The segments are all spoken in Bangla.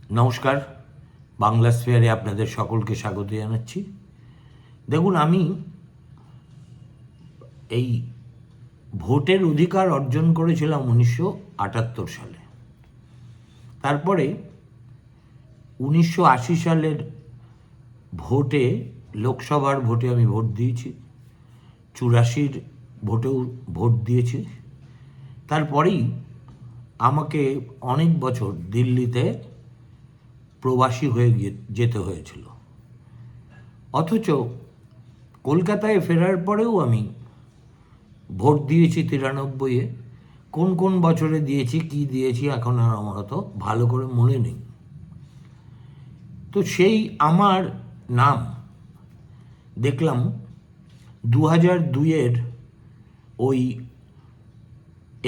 নমস্কার, বাংলা স্ফিয়ারে আপনাদের সকলকে স্বাগত জানাচ্ছি। দেখুন, আমি এই ভোটের অধিকার অর্জন করেছিলাম 1978 সালে। তারপরে 1980 সালের ভোটে, লোকসভার ভোটে আমি ভোট দিয়েছি, 84 ভোটেও ভোট দিয়েছি। তারপরেই আমাকে অনেক বছর দিল্লিতে প্রবাসী হয়ে যেতে হয়েছিল। অথচ কলকাতায় ফেরার পরেও আমি ভোট দিয়েছি 93-এ। কোন কোন বছরে দিয়েছি, কি দিয়েছি এখন আর আমার অত ভালো করে মনে নেই। তো সেই আমার নাম দেখলাম 2002-এর ওই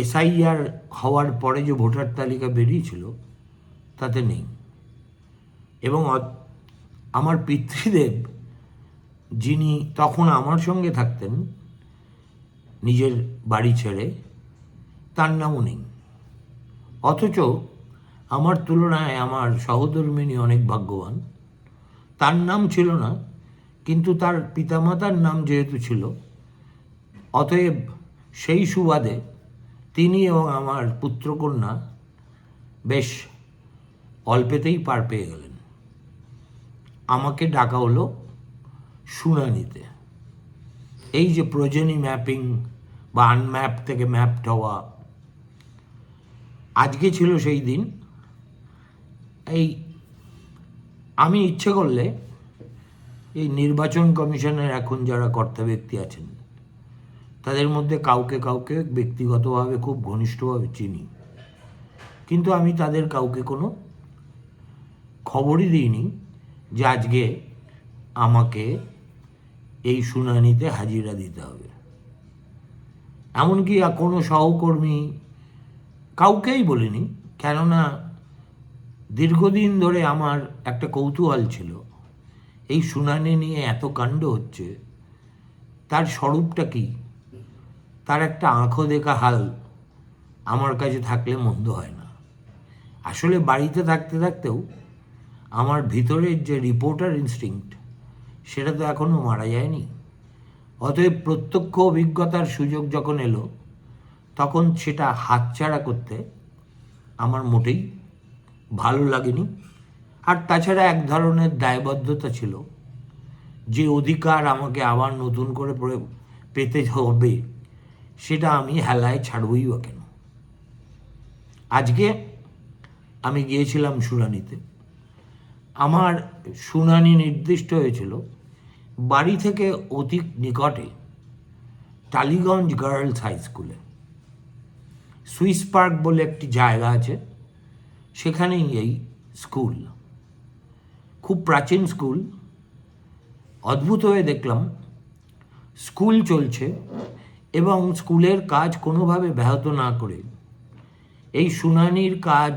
এসআইআর হওয়ার পরে যে ভোটার তালিকা বেরিয়েছিল তাতে নেই। এবং আমার পিতৃদেব, যিনি তখন আমার সঙ্গে থাকতেন নিজের বাড়ি ছেড়ে, তার নামও নেই। অথচ আমার তুলনায় আমার সহধর্মিণী অনেক ভাগ্যবান, তার নাম ছিল না, কিন্তু তার পিতামাতার নাম যেহেতু ছিল, অতএব সেই সুবাদে তিনি এবং আমার পুত্রকন্যা বেশ অল্পেতেই পার পেয়ে গেলেন। আমাকে ডাকা হলো শুনানিতে। এই যে প্রোজেনি ম্যাপিং বা আনম্যাপ থেকে ম্যাপড হওয়া, আজকে ছিল সেই দিন। আমি ইচ্ছে করলে এই নির্বাচন কমিশনের এখন যারা কর্তা ব্যক্তি আছেন তাদের মধ্যে কাউকে কাউকে ব্যক্তিগতভাবে খুব ঘনিষ্ঠভাবে চিনি, কিন্তু আমি তাদের কাউকে কোনো খবরই দিইনি যে আজকে আমাকে এই শুনানিতে হাজিরা দিতে হবে। এমনকি কোনো সহকর্মী কাউকেই বলিনি, কেননা দীর্ঘদিন ধরে আমার একটা কৌতূহল ছিল এই শুনানি নিয়ে এত কাণ্ড হচ্ছে, তার স্বরূপটা কী, তার একটা আঁখো দেখা হাল আমার কাছে থাকলে মন্দ হয় না। আসলে বাড়িতে থাকতে থাকতেও আমার ভিতরের যে রিপোর্টার ইনস্টিংক্ট, সেটা তো এখনও মারা যায়নি। অতএব প্রত্যক্ষ অভিজ্ঞতার সুযোগ যখন এলো, তখন সেটা হাতছাড়া করতে আমার মোটেই ভালো লাগেনি। আর তাছাড়া এক ধরনের দায়বদ্ধতা ছিল, যে অধিকার আমাকে আবার নতুন করে পেতে হবে, সেটা আমি হেলায় ছাড়বই বা কেন। আজকে আমি গিয়েছিলাম শুনানিতে। আমার শুনানি নির্দিষ্ট হয়েছিল বাড়ি থেকে অতি নিকটে টালিগঞ্জ গার্লস হাই স্কুলে। সুইস পার্ক বলে একটি জায়গা আছে, সেখানেই এই স্কুল। খুব প্রাচীন স্কুল। অদ্ভুত হয়ে দেখলাম স্কুল চলছে এবং স্কুলের কাজ কোনোভাবে ব্যাহত না করে এই শুনানির কাজ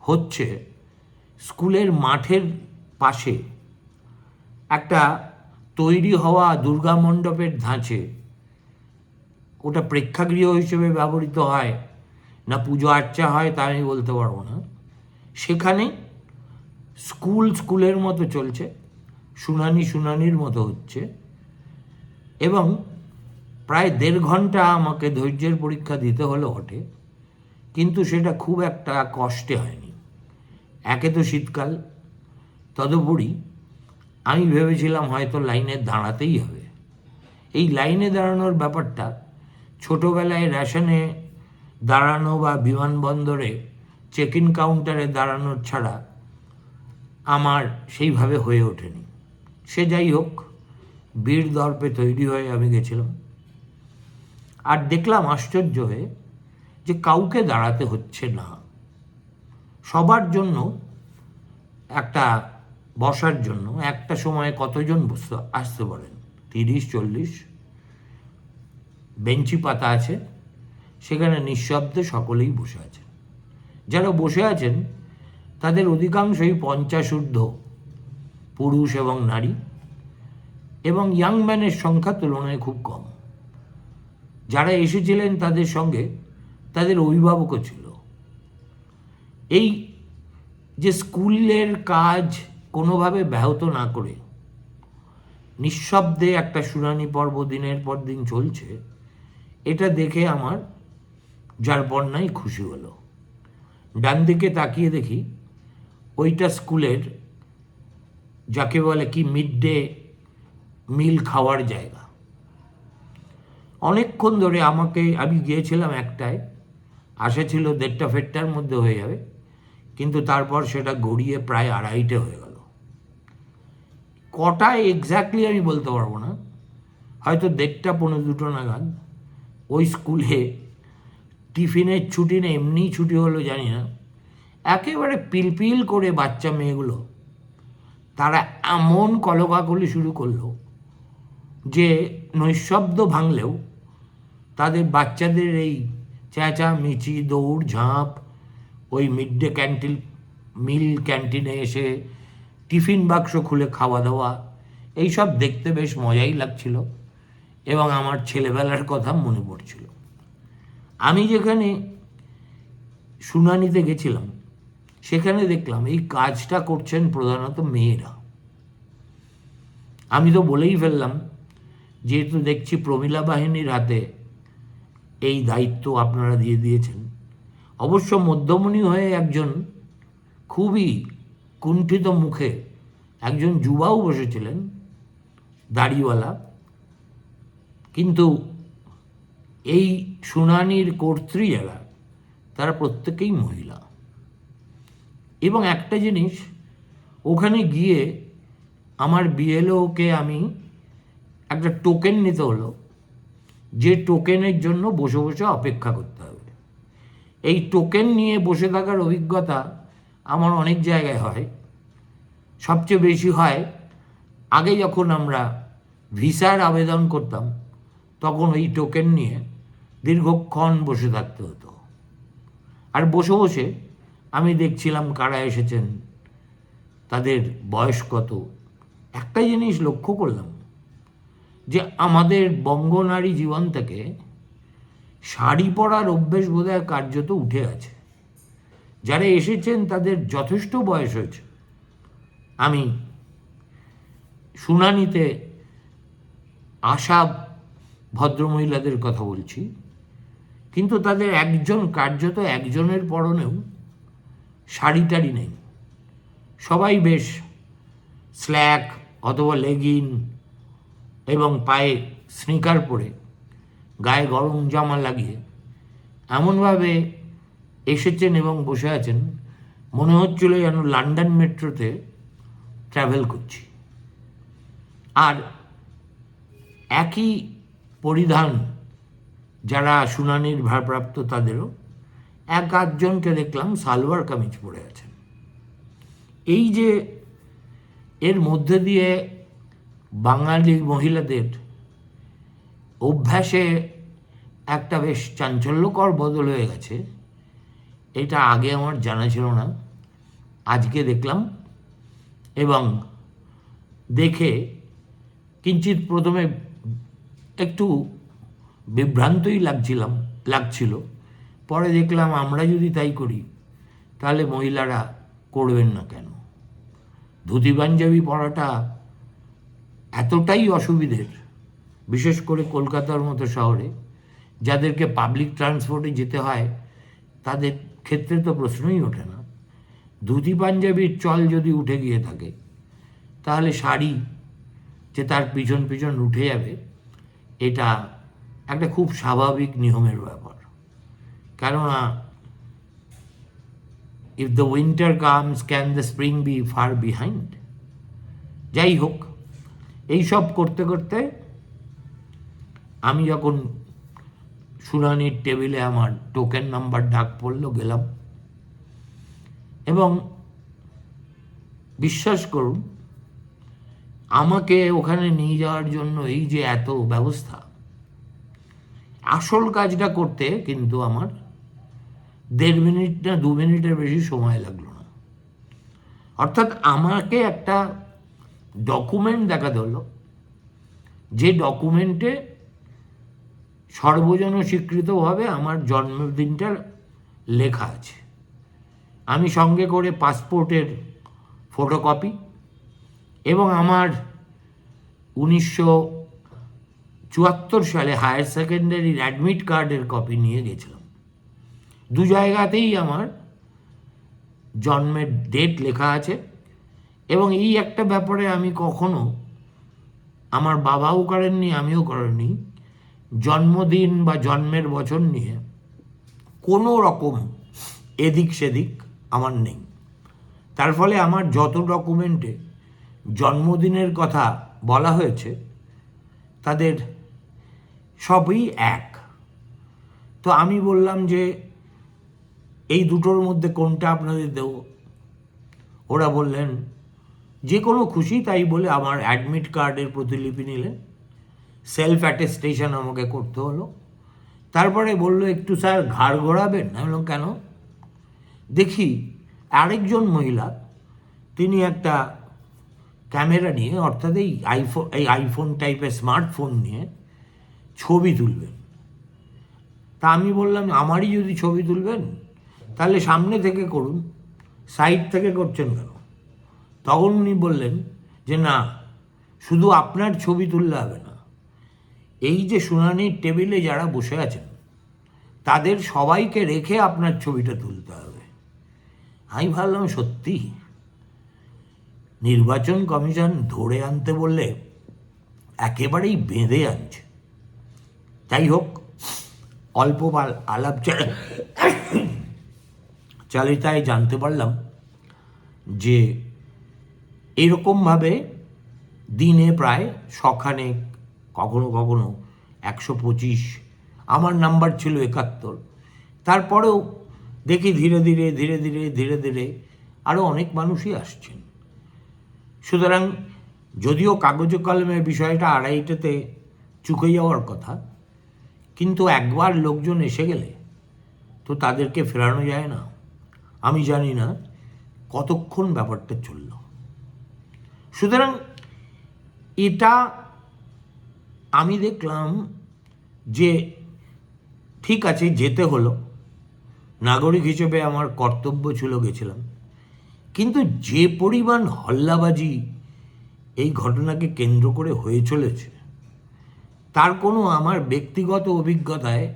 হচ্ছে স্কুলের মাঠের পাশে একটা তৈরি হওয়া দুর্গা মণ্ডপের ধাঁচে। ওটা প্রেক্ষাগৃহ হিসেবে ব্যবহৃত হয় না পুজো আর্চা হয় তা আমি বলতে পারবো না। সেখানে স্কুলের মতো চলছে, শুনানির মতো হচ্ছে, এবং প্রায় 1.5 ঘন্টা আমাকে ধৈর্যের পরীক্ষা দিতে হলো বটে, কিন্তু সেটা খুব একটা কষ্টে হয়নি। একে তো শীতকাল, তদুপরি আমি ভেবেছিলাম হয়তো লাইনে দাঁড়াতেই হবে। এই লাইনে দাঁড়ানোর ব্যাপারটা ছোটোবেলায় রেশনে দাঁড়ানো বা বিমানবন্দরে চেক ইন কাউন্টারে দাঁড়ানোর ছাড়া আমার সেইভাবে হয়ে ওঠেনি। সে যাই হোক, বীর দর্পে তৈরি হয়ে আমি গেছিলাম। আর দেখলাম আশ্চর্য হয়ে যে কাউকে দাঁড়াতে হচ্ছে না। সবার জন্য একটা বসার জন্য একটা সময়ে কতজন আসতে পারেন, 30-40 বেঞ্চি পাতা আছে, সেখানে নিঃশব্দে সকলেই বসে আছেন। যারা বসে আছেন তাদের অধিকাংশই 50 ঊর্ধ্ব পুরুষ এবং নারী, এবং ইয়াং ম্যানের সংখ্যা তুলনায় খুব কম। যারা এসেছিলেন তাদের সঙ্গে তাদের অভিভাবকও ছিল। এই যে স্কুলের কাজ কোনোভাবে ব্যাহত না করে নিঃশব্দে একটা শুনানি পর্ব দিনের পর দিন চলছে, এটা দেখে আমার যার বন্যাই খুশি হলো। ডান দিকে তাকিয়ে দেখি ওইটা স্কুলের যাকে বলে কি মিড ডে মিল খাওয়ার জায়গা। অনেকক্ষণ ধরে আমি গিয়েছিলাম একটায়, আশা ছিল 1:30-1:30টার মধ্যে হয়ে যাবে, কিন্তু তারপর সেটা গড়িয়ে প্রায় 2:30টে হয়ে গেল। কটায় এক্স্যাক্টলি আমি বলতে পারবো না, হয়তো 1:30-1:45 নাগাদ ওই স্কুলে টিফিনের ছুটি না এমনিই ছুটি হলো জানি না, একেবারে পিলপিল করে বাচ্চা মেয়েগুলো তারা এমন কলকাকলি শুরু করলো যে নৈশব্দ ভাঙলেও তাদের বাচ্চাদের এই চেঁচামেচি, দৌড় ঝাঁপ, ওই মিল ক্যান্টিনে এসে টিফিন বাক্স খুলে খাওয়া দাওয়া, এইসব দেখতে বেশ মজাই লাগছিল এবং আমার ছেলেবেলার কথা মনে পড়ছিল। আমি যেখানে শুনানিতে গেছিলাম সেখানে দেখলাম এই কাজটা করছেন প্রধানত মেয়েরা। আমি তো বলেই ফেললাম, যেহেতু দেখছি প্রমীলা বাহিনীর হাতে এই দায়িত্ব আপনারা দিয়ে দিয়েছেন। অবশ্য মধ্যমণি হয়ে একজন খুবই কুণ্ঠিত মুখে একজন যুবাও বসেছিলেন, দাড়িওয়ালা, কিন্তু এই শুনানির কর্ত্রী যারা তারা প্রত্যেকেই মহিলা। এবং একটা জিনিস, ওখানে গিয়ে আমার বিএলওকে আমি একটা টোকেন নিতে হলো, যে টোকেনের জন্য বসে বসে অপেক্ষা করতে হবে। এই টোকেন নিয়ে বসে থাকার অভিজ্ঞতা আমার অনেক জায়গায় হয়। সবচেয়ে বেশি হয় আগে যখন আমরা ভিসার আবেদন করতাম, তখন ওই টোকেন নিয়ে দীর্ঘক্ষণ বসে থাকতে হতো। আর বসে বসে আমি দেখছিলাম কারা এসেছেন, তাদের বয়স কত। একটা জিনিস লক্ষ্য করলাম যে আমাদের বঙ্গনারী জীবন থেকে শাড়ি পরার অভ্যেস বোধহয় কার্যত উঠে আছে। যারা এসেছেন তাদের যথেষ্ট বয়স হয়েছে। আমি শুনানিতে আসা ভদ্রমহিলাদের কথা বলছি, কিন্তু তাদের কার্যত একজনের পরনেও শাড়ি টাড়ি নেই। সবাই বেশ স্ল্যাক অথবা লেগিন এবং পায়ে স্নিকার পরে, গায়ে গরম জামা লাগিয়ে এমনভাবে এসেছেন এবং বসে আছেন, মনে হচ্ছিল যেন লন্ডন মেট্রোতে ট্রাভেল করছি। আর একই পরিধান যারা শুনানির ভারপ্রাপ্ত, তাদেরও 1-8জনকে দেখলাম সালোয়ার কামিজ পরে আছেন। এই যে এর মধ্যে দিয়ে বাঙালি মহিলাদের অভ্যাসে একটা বেশ চাঞ্চল্যকর বদল হয়ে গেছে, এটা আগে আমার জানা ছিল না। আজকে দেখলাম এবং দেখে কিঞ্চিত প্রথমে একটু বিভ্রান্তই লাগছিল। পরে দেখলাম আমরা যদি তাই করি তাহলে মহিলারা করবেন না কেন? ধুতি পাঞ্জাবি পরাটা এতটাই অসুবিধের, বিশেষ করে কলকাতার মতো শহরে যাদেরকে পাবলিক ট্রান্সপোর্টে যেতে হয়, তাদের ক্ষেত্রে তো প্রশ্নই ওঠে না। ধুতি পাঞ্জাবির চল যদি উঠে গিয়ে থাকে, তাহলে শাড়ি যে তার পিছন পিছন উঠে যাবে, এটা একটা খুব স্বাভাবিক নিয়মের ব্যাপার। কেননা if the winter comes can the spring be far behind. যাই হোক, এইসব করতে করতে আমি যখন শুনানির টেবিলে আমার টোকেন নাম্বার ডাক পড়লো, গেলাম এবং বিশ্বাস করুন, আমাকে ওখানে নিয়ে যাওয়ার জন্য এই যে এত ব্যবস্থা, আসল কাজটা করতে কিন্তু আমার 1.5 মিনিট না 2 মিনিটের বেশি সময় লাগলো না। অর্থাৎ আমাকে একটা ডকুমেন্ট দেখাতে হলো, যে ডকুমেন্টে সর্বজন স্বীকৃতভাবে আমার জন্মদিনটা লেখা আছে। আমি সঙ্গে করে পাসপোর্টের ফটোকপি এবং আমার 1974 সালে হায়ার সেকেন্ডারির অ্যাডমিট কার্ডের কপি নিয়ে গেছিলাম। দু জায়গাতেই আমার জন্মের ডেট লেখা আছে এবং এই একটা ব্যাপারে আমি কখনো, আমার বাবাও করেননি আমিও করেনি, জন্মদিন বা জন্মের বছর নিয়ে কোনো রকম এদিক সেদিক আমার নেই। তার ফলে আমার যত ডকুমেন্টে জন্মদিনের কথা বলা হয়েছে তাদের সবই এক। তো আমি বললাম যে এই দুটোর মধ্যে কোনটা আপনাদের দেব? ওরা বললেন যে কোনো খুশি তাই বলে আমার অ্যাডমিট কার্ডের প্রতিলিপি নিলেন, সেলফ অ্যাটেস্টেশন আমাকে করতে হলো। তারপরে বলল একটু স্যার ঘাড় ঘোরাবেন। আমি বললাম কেন? দেখি আরেকজন মহিলা, তিনি একটা ক্যামেরা নিয়ে, অর্থাৎ এই আইফোন টাইপের স্মার্টফোন নিয়ে ছবি তুলবেন। তা আমি বললাম আমারই যদি ছবি তুলবেন তাহলে সামনে থেকে করুন, সাইড থেকে করছেন কেন? তখন উনি বললেন যে না, শুধু আপনার ছবি তুললে হবে না, এই যে শুনানির টেবিলে যারা বসে আছেন তাদের সবাইকে রেখে আপনার ছবিটা তুলতে হবে। আমি ভাবলাম সত্যি নির্বাচন কমিশন ধরে আনতে বললে একেবারেই বেঁধে আনছে। যাই হোক, অল্প আলাপ চালিতায় জানতে পারলাম যে এরকমভাবে দিনে প্রায় শখানেক, কখনো কখনো 125, আমার নাম্বার ছিল 71। তারপরেও দেখি ধীরে ধীরে ধীরে ধীরে ধীরে ধীরে আরও অনেক মানুষই আসছেন। সুতরাং যদিও কাগজে কলমের বিষয়টা 2:30তে চুকে যাওয়ার কথা, কিন্তু একবার লোকজন এসে গেলে তো তাদেরকে ফেরানো যায় না। আমি জানি না কতক্ষণ ব্যাপারটা চলল। সুতরাং এটা আমি দেখলাম যে ঠিক আছে, যেতে হলো, নাগরিক হিসেবে আমার কর্তব্য ছিল, গেছিলাম। কিন্তু যে পরিমাণ হল্লাবাজি এই ঘটনাকে কেন্দ্র করে হয়ে চলেছে, তার কোনো, আমার ব্যক্তিগত অভিজ্ঞতায়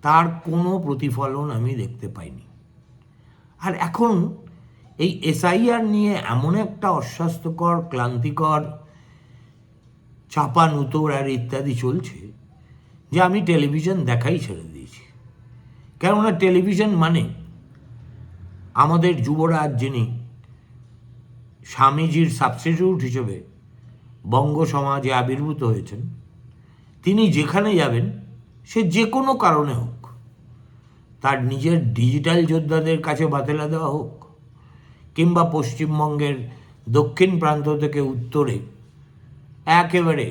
তার কোনো প্রতিফলন আমি দেখতে পাইনি। আর এখন এই এসআইআর নিয়ে এমন একটা অস্বাস্থ্যকর, ক্লান্তিকর চাপান উত্তর আর ইত্যাদি চলছে যে আমি টেলিভিশন দেখাই ছেড়ে দিয়েছি। কেননা টেলিভিশন মানে আমাদের যুবরাজ, যিনি স্বামীজির সাবস্টিটিউট হিসেবে বঙ্গ সমাজে আবির্ভূত হয়েছেন, তিনি যেখানে যাবেন, সে যে কোনো কারণে হোক, তার নিজের ডিজিটাল যোদ্ধাদের কাছে বাতেলা দেওয়া হোক, কিংবা পশ্চিমবঙ্গের দক্ষিণ প্রান্ত থেকে উত্তরে একেবারে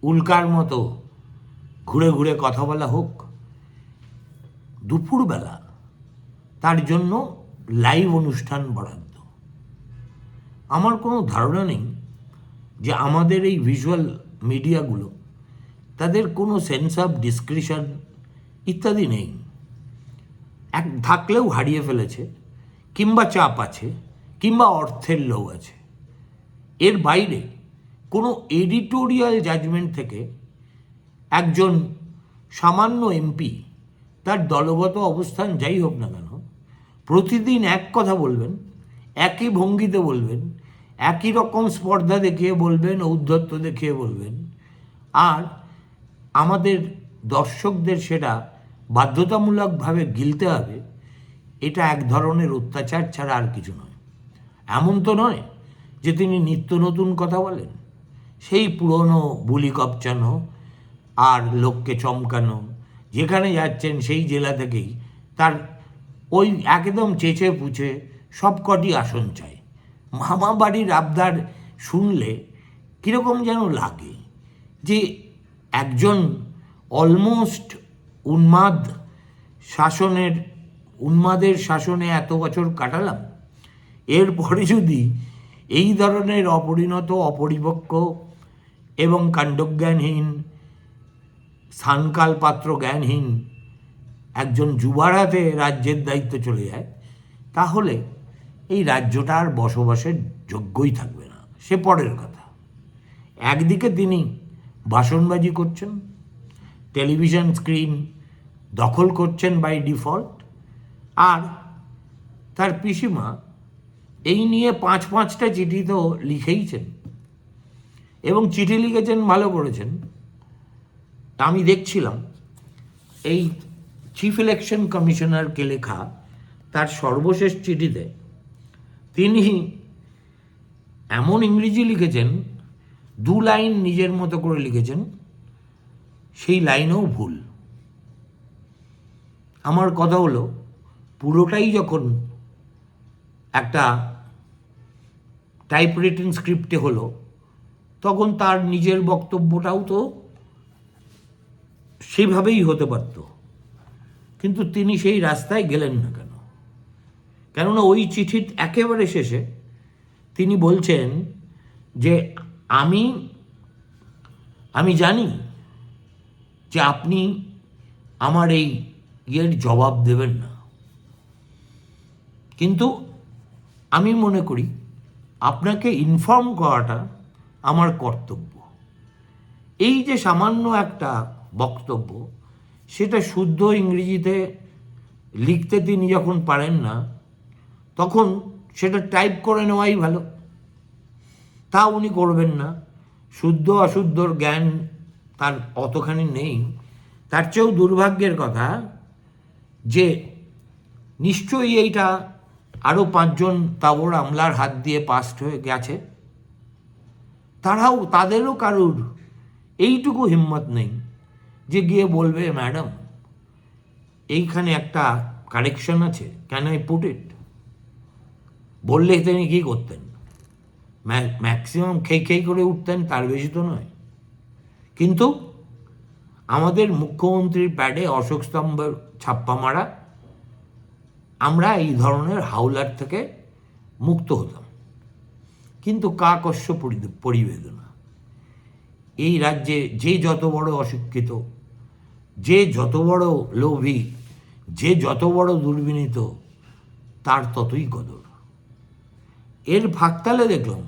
উল্কার মতো ঘুরে ঘুরে কথা বলা হোক, দুপুরবেলা তার জন্য লাইভ অনুষ্ঠান বরাদ্দ। আমার কোনো ধারণা নেই যে আমাদের এই ভিজুয়াল মিডিয়াগুলো, তাদের কোনো সেন্স অফ ডিসক্রিশন ইত্যাদি নেই, থাকলেও হারিয়ে ফেলেছে, কিংবা চাপ আছে, কিংবা অর্থের লোভ আছে। এর বাইরে কোনো এডিটোরিয়াল জাজমেন্ট থেকে একজন সামান্য এমপি, তার দলগত অবস্থান যাই হোক না কেন, প্রতিদিন এক কথা বলবেন, একই ভঙ্গিতে বলবেন, একই রকম স্পর্ধা দেখিয়ে বলবেন, ঔদ্ধত্য দেখিয়ে বলবেন, আর আমাদের দর্শকদের সেটা বাধ্যতামূলকভাবে গিলতে হবে। এটা এক ধরনের অত্যাচার ছাড়া আর কিছু নয়। এমন তো নয় যে তিনি নিত্য নতুন কথা বলেন, সেই পুরনো বুলি কপচানো আর লোককে চমকানো, যেখানে যাচ্ছেন সেই জেলা থেকেই তার ওই একদম চেঁচে পুছে সবকটি আসন চাই। মামা বাড়ির আবদার শুনলে কীরকম যেন লাগে যে একজন অলমোস্ট উন্মাদের শাসনে এত বছর কাটালাম, এরপরে যদি এই ধরনের অপরিণত, অপরিপক্ক এবং কাণ্ডজ্ঞানহীন, স্থানকাল পাত্র জ্ঞানহীন একজন যুবার হাতে রাজ্যের দায়িত্ব চলে যায়, তাহলে এই রাজ্যটা আর বসবাসের যোগ্যই থাকবে না, সে পরের কথা। একদিকে তিনি ভাষণবাজি করছেন, টেলিভিশন স্ক্রিন দখল করছেন বাই ডিফল্ট, আর তার পিসিমা এই নিয়ে পাঁচটা চিঠি তো লিখেইছেন, এবং চিঠি লিখেছেন, ভালো করেছেন। আমি দেখছিলাম এই চিফ ইলেকশন কমিশনারকে লেখা তার সর্বশেষ চিঠিতে তিনি এমন ইংরেজি লিখেছেন, 2 লাইন নিজের মতো করে লিখেছেন, সেই লাইনেও ভুল। আমার কথা হলো, পুরোটাই যখন একটা টাইপ রিটেন স্ক্রিপ্টে হলো, তখন তার নিজের বক্তব্যটাও তো সেভাবেই হতে পারত, কিন্তু তিনি সেই রাস্তায় গেলেন না কেন? কেননা ওই চিঠির একেবারে শেষে তিনি বলছেন যে আমি জানি যে আপনি আমার এই জবাব দেবেন না, কিন্তু আমি মনে করি আপনাকে ইনফর্ম করাটা আমার কর্তব্য। এই যে সামান্য একটা বক্তব্য, সেটা শুদ্ধ ইংরেজিতে লিখতে তিনি যখন পারেন না, তখন সেটা টাইপ করে নেওয়াই ভালো। তা উনি করবেন না, শুদ্ধ অশুদ্ধর জ্ঞান তার অতখানি নেই। তার চেয়েও দুর্ভাগ্যের কথা যে নিশ্চয়ই এইটা আরও 5 জন তাবড় আমলার হাত দিয়ে পাস্ট হয়ে গেছে, তাদেরও কারুর এইটুকু হিম্মত নেই যে গিয়ে বলবে, ম্যাডাম এইখানে একটা কারেকশন আছে, ক্যান আই পুট ইট? বললে তিনি কী করতেন? ম্যাক্সিমাম খেই করে উঠতেন, তার বেশি তো নয়। কিন্তু আমাদের মুখ্যমন্ত্রীর প্যাডে অশোক স্তম্ভের ছাপ্পা মারা, আমরা এই ধরনের হাওলার থেকে মুক্ত হতাম। কিন্তু কাকস্য পরিবেদনা, এই রাজ্যে যে যত বড় অশিক্ষিত, যে যত বড় লোভী, যে যত বড় দুর্বিনীত, তার ততই কদর। এর ফাঁকতালে দেখলাম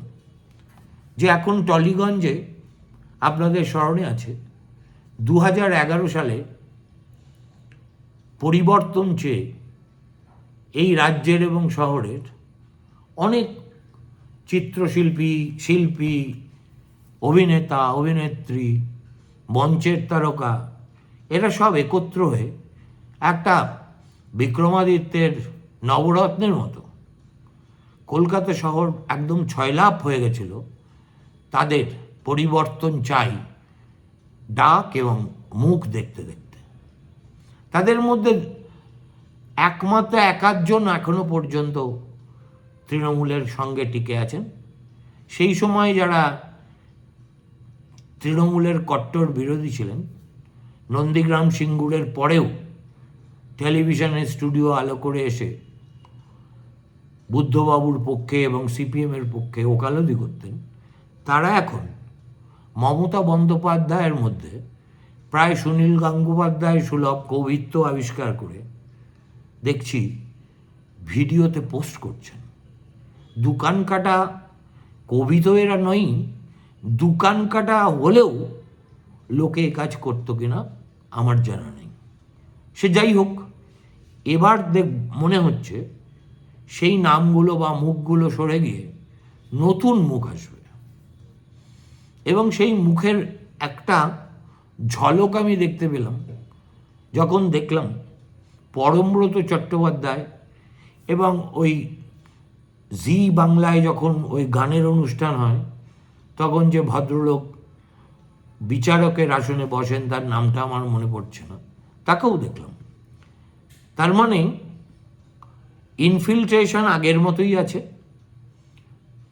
যে এখন টলিগঞ্জে, আপনাদের স্মরণে আছে, 2011 সালে পরিবর্তন চেয়ে এই রাজ্যের এবং শহরের অনেক চিত্রশিল্পী, শিল্পী, অভিনেতা, অভিনেত্রী, মঞ্চের তারকা, এরা সব একত্র হয়ে একটা বিক্রমাদিত্যের নবরত্নের মতো কলকাতা শহর একদম ছয়লাপ হয়ে গেছিল তাদের পরিবর্তন চাই ডাক এবং মুখ দেখতে দেখতে। তাদের মধ্যে একমাত্র 1-8 জন এখনো পর্যন্ত তৃণমূলের সঙ্গে টিকে আছেন। সেই সময় যারা তৃণমূলের কট্টর বিরোধী ছিলেন, নন্দীগ্রাম সিঙ্গুরের পরেও টেলিভিশনের স্টুডিও আলো করে এসে বুদ্ধবাবুর পক্ষে এবং সিপিএমের পক্ষে ওকালতি করতেন, তারা এখন মমতা বন্দ্যোপাধ্যায়ের মধ্যে প্রায় সুনীল গঙ্গোপাধ্যায় সুলভ কবিত্ব আবিষ্কার করে দেখছি ভিডিওতে পোস্ট করছেন। দোকান কাটা কবি তো এরা নয়, দোকান কাটা হলেও লোকে কাজ করতো কিনা আমার জানা নেই। সে যাই হোক, এবার মনে হচ্ছে সেই নামগুলো বা মুখগুলো সরে গিয়ে নতুন মুখ আসবে, এবং সেই মুখের একটা ঝলক আমি দেখতে পেলাম যখন দেখলাম পরমব্রত চট্টোপাধ্যায় এবং ওই জি বাংলায় যখন ওই গানের অনুষ্ঠান হয়, তখন যে ভদ্রলোক বিচারকের আসনে বসেন, তার নামটা আমার মনে পড়ছে না, তাকেও দেখলাম। তার মানে ইনফিল্ট্রেশন আগের মতোই আছে,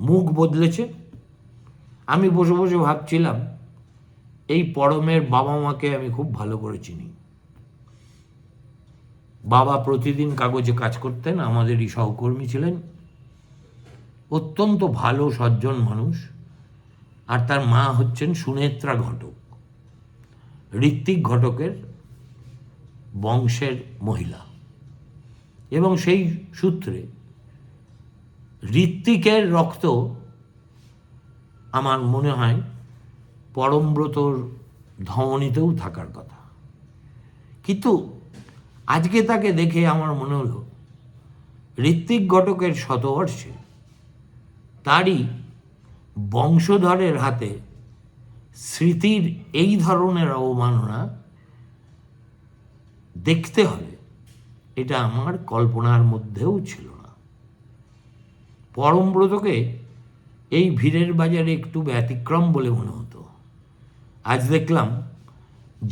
মুখ বদলেছে। আমি বসে বসে ভাবছিলাম, এই পরমের বাবা মাকে আমি খুব ভালো করে চিনি। বাবা প্রতিদিন কাগজে কাজ করতেন, আমাদেরই সহকর্মী ছিলেন, অত্যন্ত ভালো সজ্জন মানুষ। আর তার মা হচ্ছেন সুনেত্রা ঘটক, ঋত্বিক ঘটকের বংশের মহিলা, এবং সেই সূত্রে ঋত্বিকের রক্ত আমার মনে হয় পরমব্রতর ধমনীতেও থাকার কথা, কিন্তু আজকে তাকে দেখে আমার মনে হলো ঋত্বিক ঘটকের শতবর্ষে তারই বংশধরের হাতে স্মৃতির এই ধরনের অবমাননা দেখতে হবে, এটা আমার কল্পনার মধ্যেও ছিল না। পরমব্রতকে এই ভিড়ের বাজারে একটু ব্যতিক্রম বলে মনে হতো, আজ দেখলাম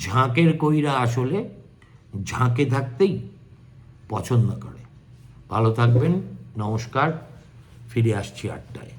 ঝাঁকের কইরা আসলে ঝাঁকে থাকতেই পছন্দ করে। ভালো থাকবেন, নমস্কার, ফিরে আসছি 8টায়।